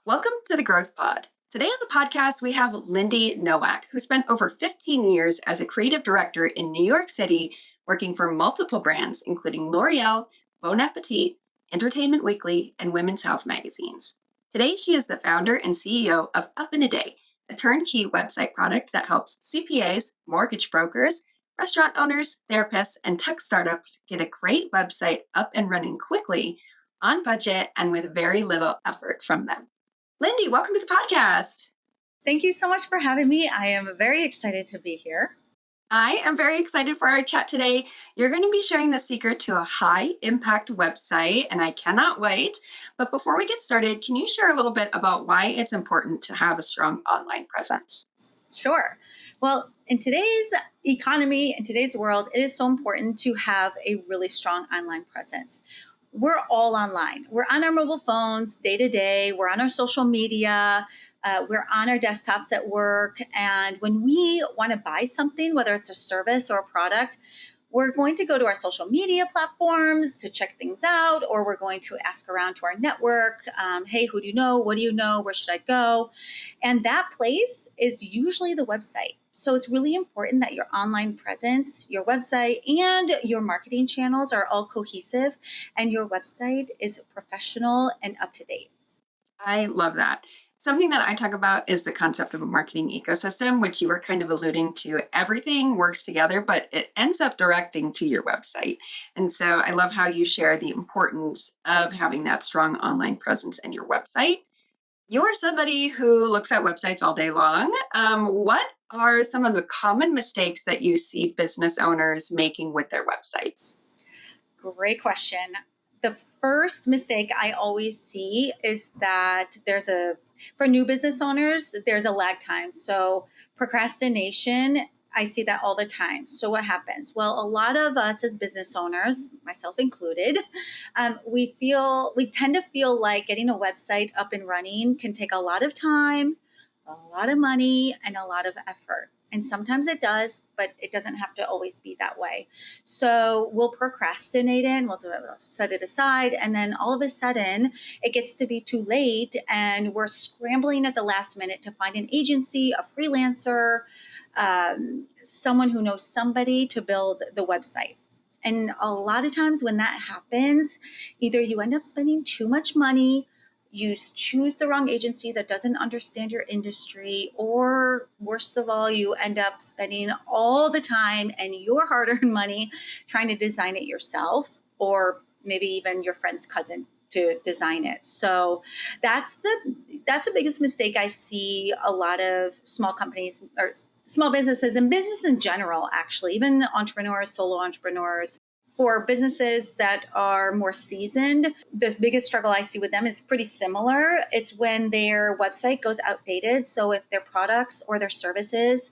Welcome to the Growth Pod. Today on the podcast, we have Lindy Nowak, who spent over 15 years as a creative director in New York City, working for multiple brands, including L'Oreal, Bon Appetit, Entertainment Weekly, and Women's Health magazines. Today, she is the founder and CEO of Up in a Day, a turnkey website product that helps CPAs, mortgage brokers, restaurant owners, therapists, and tech startups get a great website up and running quickly, on budget, and with very little effort from them. Lindy, welcome to the podcast. Thank you so much for having me. I am very excited to be here. I am very excited for our chat today. You're going to be sharing the secret to a high-impact website, and I cannot wait. But before we get started, can you share a little bit about why it's important to have a strong online presence? Sure. Well, in today's economy, in today's world, it is so important to have a really strong online presence. We're all online. We're on our mobile phones day to day. We're on our social media. We're on our desktops at work. And when we want to buy something, whether it's a service or a product, we're going to go to our social media platforms to check things out, or we're going to ask around to our network. Hey, who do you know? What do you know? Where should I go? And that place is usually the website. So it's really important that your online presence, your website, and your marketing channels are all cohesive, and your website is professional and up to date. I love that. Something that I talk about is the concept of a marketing ecosystem, which you were kind of alluding to. Everything works together, but it ends up directing to your website. And so I love how you share the importance of having that strong online presence in your website. You're somebody who looks at websites all day long. What are some of the common mistakes that you see business owners making with their websites? Great question. The first mistake I always see is that for new business owners, there's a lag time. So procrastination, I see that all the time. So what happens? Well, a lot of us as business owners, myself included, we tend to feel like getting a website up and running can take a lot of time, a lot of money, and a lot of effort. And sometimes it does, but it doesn't have to always be that way. So we'll procrastinate it, we'll set it aside, and then all of a sudden it gets to be too late, and we're scrambling at the last minute to find an agency, a freelancer, someone who knows somebody to build the website. And a lot of times when that happens, either you end up spending too much money, you choose the wrong agency that doesn't understand your industry, or worst of all, you end up spending all the time and your hard-earned money trying to design it yourself, or maybe even your friend's cousin to design it. So that's the biggest mistake I see a lot of small companies or small businesses and business in general, actually, even entrepreneurs, solo entrepreneurs. For businesses that are more seasoned, the biggest struggle I see with them is pretty similar. It's when their website goes outdated. So if their products or their services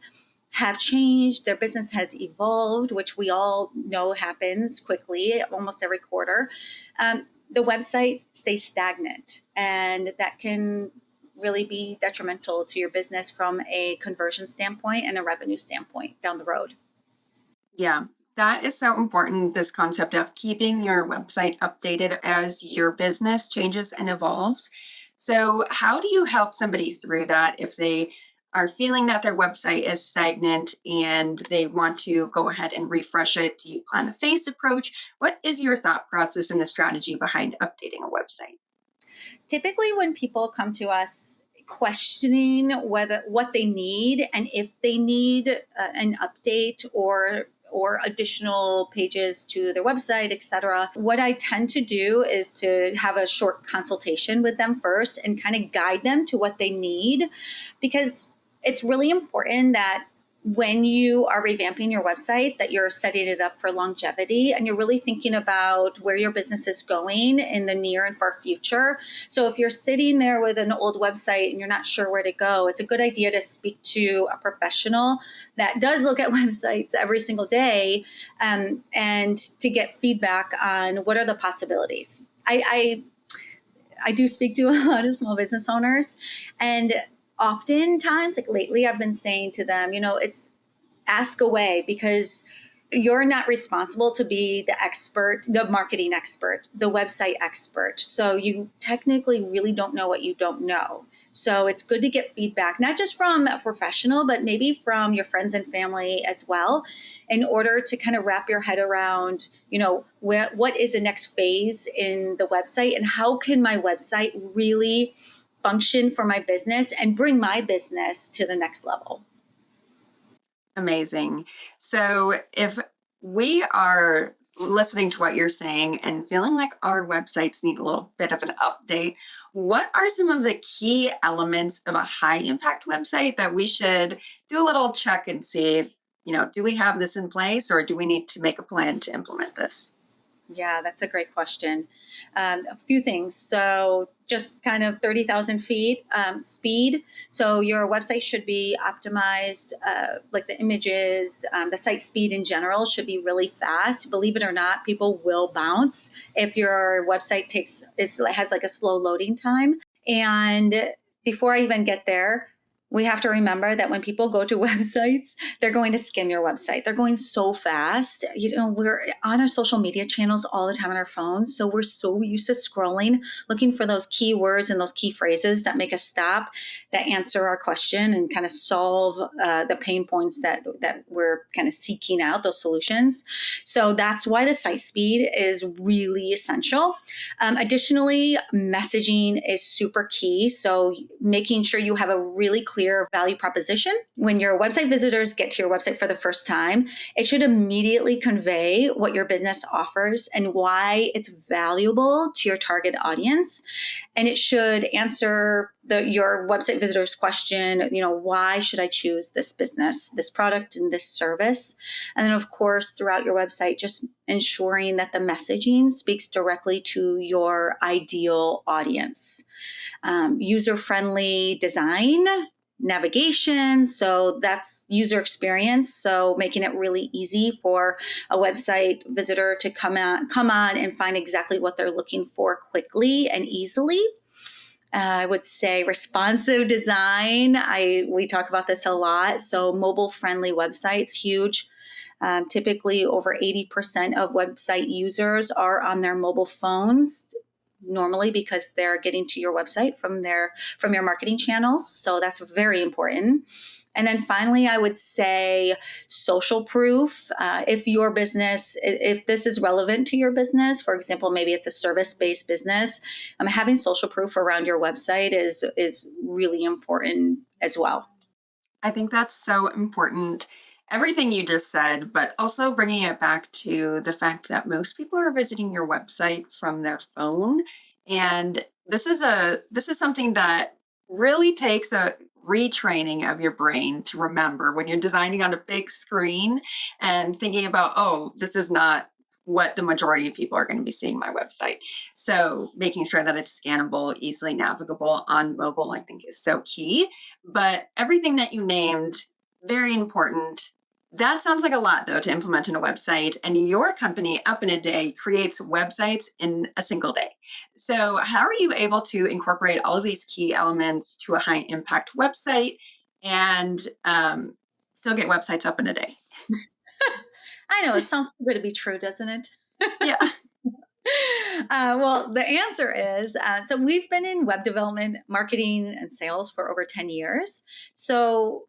have changed, their business has evolved, which we all know happens quickly, almost every quarter, the website stays stagnant. And that can really be detrimental to your business from a conversion standpoint and a revenue standpoint down the road. Yeah. That is so important, this concept of keeping your website updated as your business changes and evolves. So how do you help somebody through that if they are feeling that their website is stagnant and they want to go ahead and refresh it? Do you plan a phased approach? What is your thought process and the strategy behind updating a website? Typically, when people come to us questioning what they need and if they need an update or additional pages to their website, etc. What I tend to do is to have a short consultation with them first and kind of guide them to what they need, because it's really important that when you are revamping your website, that you're setting it up for longevity and you're really thinking about where your business is going in the near and far future. So if you're sitting there with an old website and you're not sure where to go, it's a good idea to speak to a professional that does look at websites every single day, and to get feedback on what are the possibilities. I do speak to a lot of small business owners, and oftentimes, like lately, I've been saying to them, it's ask away, because you're not responsible to be the expert, the marketing expert, the website expert. So you technically really don't know what you don't know. So it's good to get feedback, not just from a professional, but maybe from your friends and family as well, in order to kind of wrap your head around, what is the next phase in the website and how can my website really function for my business and bring my business to the next level. Amazing. So if we are listening to what you're saying and feeling like our websites need a little bit of an update, what are some of the key elements of a high impact website that we should do a little check and see, do we have this in place or do we need to make a plan to implement this? Yeah, that's a great question. A few things. So, just kind of 30,000 feet speed. So, your website should be optimized, like the images, the site speed in general should be really fast. Believe it or not, people will bounce if your website has like a slow loading time. And before I even get there, we have to remember that when people go to websites, they're going to skim your website. They're going so fast. We're on our social media channels all the time on our phones. So we're so used to scrolling, looking for those keywords and those key phrases that make us stop, that answer our question and kind of solve the pain points that we're kind of seeking out, those solutions. So that's why the site speed is really essential. Additionally, messaging is super key. So making sure you have a really clear value proposition. When your website visitors get to your website for the first time, it should immediately convey what your business offers and why it's valuable to your target audience. And it should answer your website visitors' question, why should I choose this business, this product, and this service? And then, of course, throughout your website, just ensuring that the messaging speaks directly to your ideal audience. User-friendly design, navigation. So that's user experience. So making it really easy for a website visitor to come on and find exactly what they're looking for quickly and easily. I would say responsive design. We talk about this a lot. So mobile friendly websites, huge. Typically over 80% of website users are on their mobile phones, normally because they're getting to your website from your marketing channels. So that's very important. And then finally, I would say social proof. If this is relevant to your business, for example, maybe it's a service-based business, having social proof around your website is really important as well. I think that's so important. Everything you just said, but also bringing it back to the fact that most people are visiting your website from their phone. And this is something that really takes a retraining of your brain to remember when you're designing on a big screen and thinking about, oh, this is not what the majority of people are going to be seeing my website. So making sure that it's scannable, easily navigable on mobile, I think is so key. But everything that you named, very important. That sounds like a lot, though, to implement in a website. And your company, Up in a Day, creates websites in a single day. So how are you able to incorporate all of these key elements to a high impact website and still get websites up in a day? I know, it sounds too good to be true, doesn't it? Yeah. Well, the answer is so we've been in web development, marketing, and sales for over 10 years. So,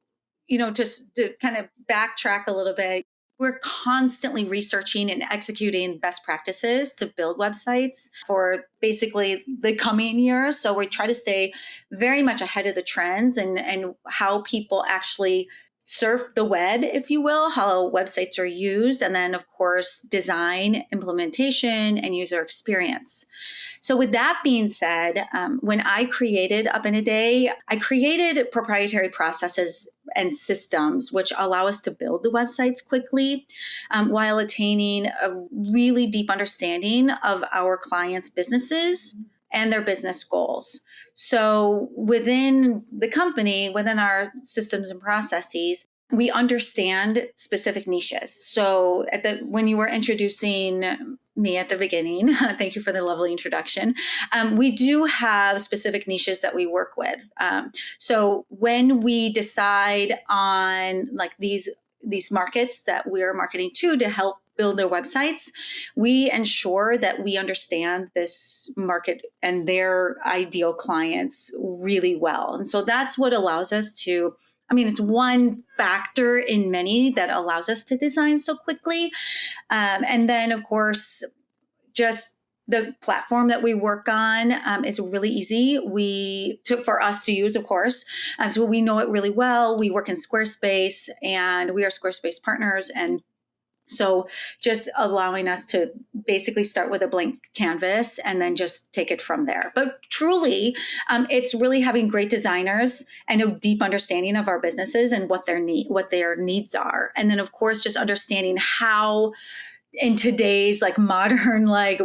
just to kind of backtrack a little bit, we're constantly researching and executing best practices to build websites for basically the coming years. So we try to stay very much ahead of the trends and how people actually surf the web, if you will, how websites are used, and then, of course, design, implementation, and user experience. So with that being said, when I created Up in a Day, I created proprietary processes and systems which allow us to build the websites quickly while attaining a really deep understanding of our clients' businesses and their business goals. So within the company, within our systems and processes, we understand specific niches. So when you were introducing me at the beginning, thank you for the lovely introduction. We do have specific niches that we work with. So when we decide on like these these markets that we're marketing to help build their websites, we ensure that we understand this market and their ideal clients really well. And so that's what allows us to, I mean, it's one factor in many that allows us to design so quickly. And then, of course, just the platform that we work on is really easy for us to use, of course. So we know it really well. We work in Squarespace and we are Squarespace partners. And so just allowing us to basically start with a blank canvas and then just take it from there. But truly, it's really having great designers and a deep understanding of our businesses and what their needs are. And then, of course, just understanding how in today's like modern, like,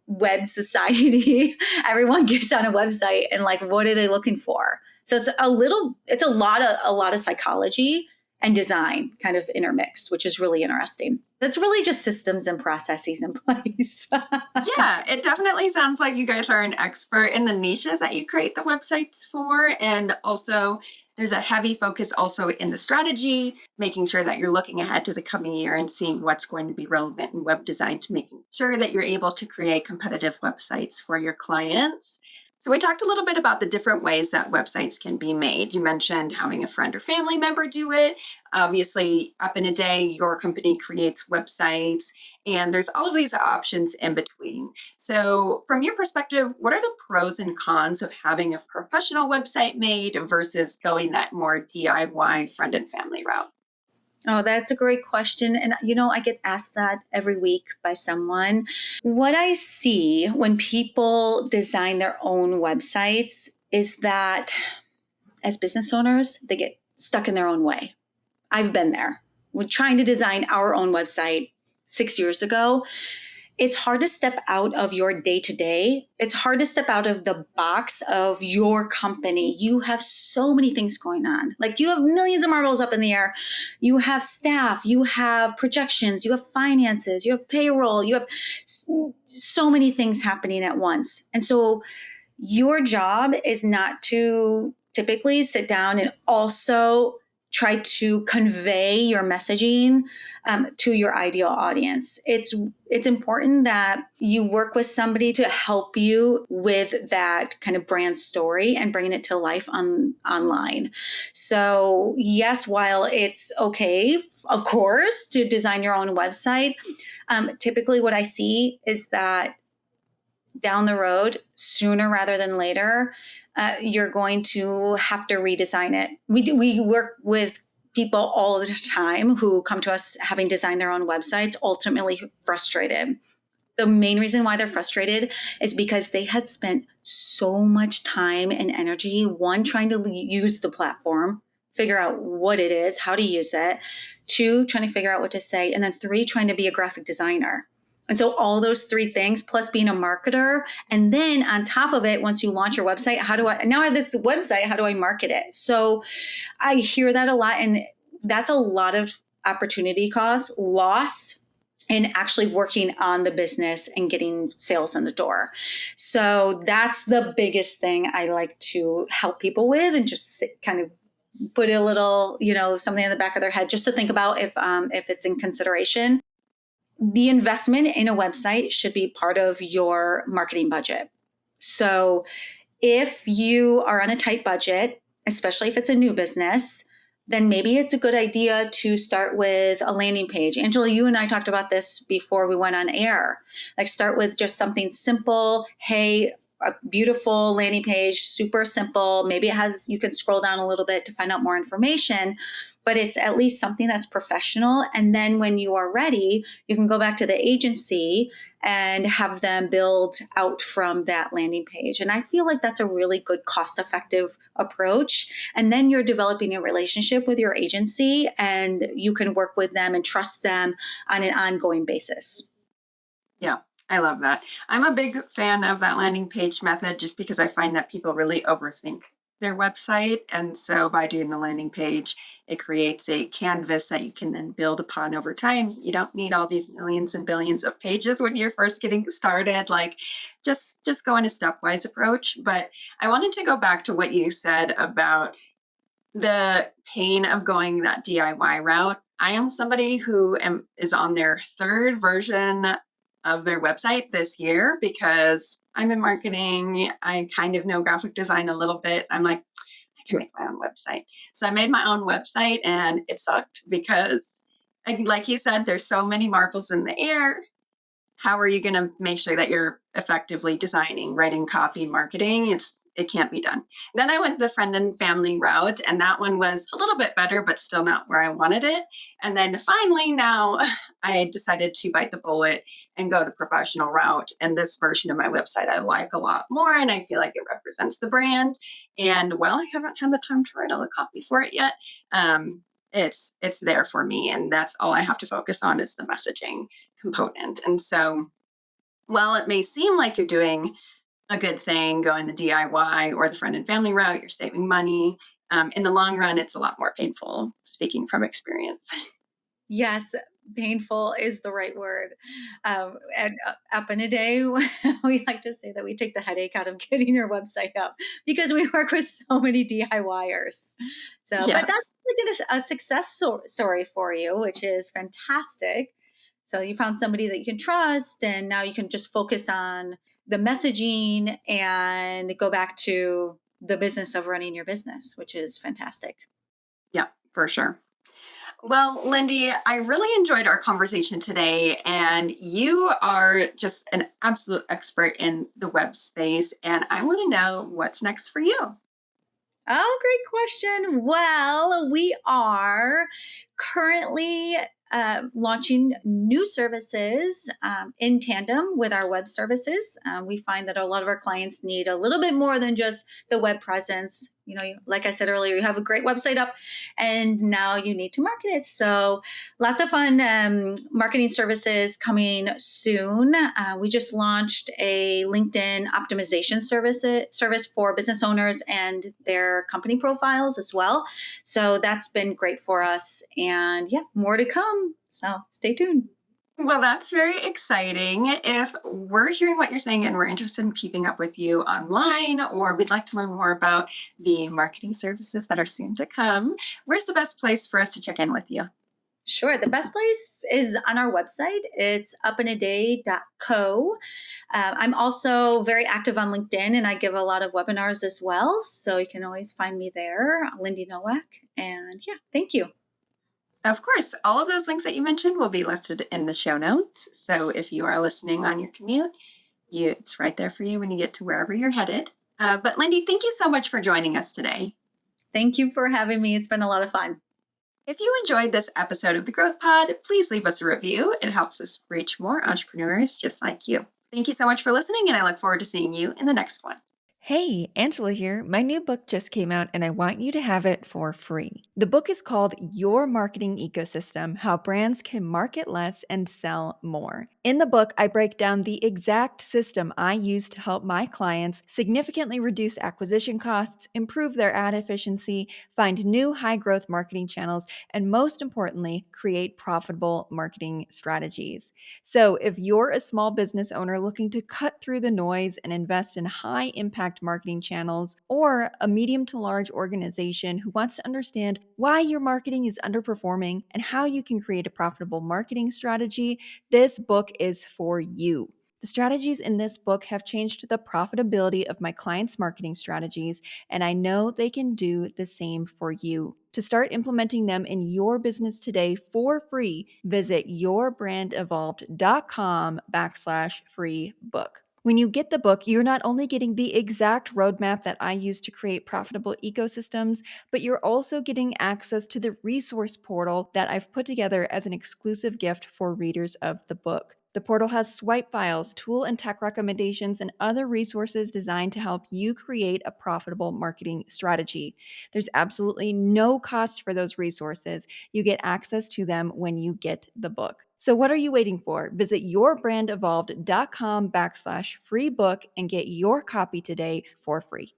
web society, everyone gets on a website and like, what are they looking for? So it's a lot of psychology and design kind of intermixed, which is really interesting. That's really just systems and processes in place. Yeah, it definitely sounds like you guys are an expert in the niches that you create the websites for. And also, there's a heavy focus also in the strategy, making sure that you're looking ahead to the coming year and seeing what's going to be relevant in web design to making sure that you're able to create competitive websites for your clients. So we talked a little bit about the different ways that websites can be made. You mentioned having a friend or family member do it. Obviously, up in a day, your company creates websites, and there's all of these options in between. So from your perspective, what are the pros and cons of having a professional website made versus going that more DIY friend and family route? Oh, that's a great question. And, I get asked that every week by someone. What I see when people design their own websites is that as business owners, they get stuck in their own way. I've been there. We're trying to design our own website 6 years ago. It's hard to step out of your day-to-day. It's hard to step out of the box of your company. You have so many things going on. Like you have millions of marbles up in the air. You have staff, you have projections, you have finances, you have payroll, you have so many things happening at once. And so your job is not to typically sit down and also try to convey your messaging to your ideal audience. It's important that you work with somebody to help you with that kind of brand story and bringing it to life online. So yes, while it's okay, of course, to design your own website, typically what I see is that down the road, sooner rather than later, you're going to have to redesign it. We work with people all the time who come to us having designed their own websites, ultimately frustrated. The main reason why they're frustrated is because they had spent so much time and energy, one, trying to use the platform, figure out what it is, how to use it, two, trying to figure out what to say, and then three, trying to be a graphic designer. And so all those three things, plus being a marketer, and then on top of it, once you launch your website, now I have this website, how do I market it? So I hear that a lot, and that's a lot of opportunity cost, loss, in actually working on the business and getting sales in the door. So that's the biggest thing I like to help people with, and just kind of put a little, something in the back of their head just to think about if it's in consideration. The investment in a website should be part of your marketing budget. So if you are on a tight budget, especially if it's a new business, then maybe it's a good idea to start with a landing page. Angela, you and I talked about this before we went on air. Like start with just something simple. Hey, a beautiful landing page, super simple. Maybe you can scroll down a little bit to find out more information, but it's at least something that's professional. And then when you are ready, you can go back to the agency and have them build out from that landing page. And I feel like that's a really good cost-effective approach. And then you're developing a relationship with your agency and you can work with them and trust them on an ongoing basis. Yeah, I love that. I'm a big fan of that landing page method just because I find that people really overthink their website. And so by doing the landing page, it creates a canvas that you can then build upon over time. You don't need all these millions and billions of pages when you're first getting started. Like just go in a stepwise approach. But I wanted to go back to what you said about the pain of going that DIY route. I am somebody who is on their third version of their website this year because I'm in marketing. I kind of know graphic design a little bit. I'm like, I can make my own website. So I made my own website and it sucked because, like you said, there's so many marbles in the air. How are you going to make sure that you're effectively designing, writing copy, marketing? It can't be done. Then I went the friend and family route, and that one was a little bit better, but still not where I wanted it. And then finally, now I decided to bite the bullet and go the professional route. And this version of my website I like a lot more, and I feel like it represents the brand. And while I haven't had the time to write all the copy for it yet, it's there for me, and that's all I have to focus on is the messaging component. And so, while it may seem like you're doing a good thing going the DIY or the friend and family route, you're saving money. In the long run, it's a lot more painful, speaking from experience. Yes, painful is the right word. And up in a day, we like to say that we take the headache out of getting your website up because we work with so many DIYers. So, but Yes. that's like a success story for you, which is fantastic. So you found somebody that you can trust, and now you can just focus on the messaging and go back to the business of running your business, which is fantastic. Yeah, for sure. Well, Lindy, I really enjoyed our conversation today, and you are just an absolute expert in the web space. And I want to know what's next for you. Oh, great question. Well, we are currently launching new services in tandem with our web services. We find that a lot of our clients need a little bit more than just the web presence. You know, like I said earlier, you have a great website up and now you need to market it. So, lots of fun marketing services coming soon. We just launched a LinkedIn optimization service for business owners and their company profiles as well. So that's been great for us. And yeah, more to come. So stay tuned. Well, that's very exciting. If we're hearing what you're saying and we're interested in keeping up with you online, or we'd like to learn more about the marketing services that are soon to come, where's the best place for us to check in with you? Sure. The best place is on our website. It's upinaday.co. I'm also very active on LinkedIn and I give a lot of webinars as well. So you can always find me there, Lindy Nowak. And yeah, thank you. Of course, all of those links that you mentioned will be listed in the show notes. So if you are listening on your commute, it's right there for you when you get to wherever you're headed. But Lindy, thank you so much for joining us today. Thank you for having me. It's been a lot of fun. If you enjoyed this episode of the Growth Pod, please leave us a review. It helps us reach more entrepreneurs just like you. Thank you so much for listening, and I look forward to seeing you in the next one. Hey, Angela here. My new book just came out and I want you to have it for free. The book is called Your Marketing Ecosystem: How Brands Can Market Less and Sell More. In the book, I break down the exact system I use to help my clients significantly reduce acquisition costs, improve their ad efficiency, find new high growth marketing channels, and most importantly, create profitable marketing strategies. So, if you're a small business owner looking to cut through the noise and invest in high impact marketing channels, or a medium to large organization who wants to understand why your marketing is underperforming and how you can create a profitable marketing strategy, this book is for you. The strategies in this book have changed the profitability of my clients' marketing strategies, and I know they can do the same for you. To start implementing them in your business today for free, visit yourbrandevolved.com/free book. When you get the book, you're not only getting the exact roadmap that I use to create profitable ecosystems, but you're also getting access to the resource portal that I've put together as an exclusive gift for readers of the book. The portal has swipe files, tool and tech recommendations, and other resources designed to help you create a profitable marketing strategy. There's absolutely no cost for those resources. You get access to them when you get the book. So what are you waiting for? Visit yourbrandevolved.com/free book and get your copy today for free.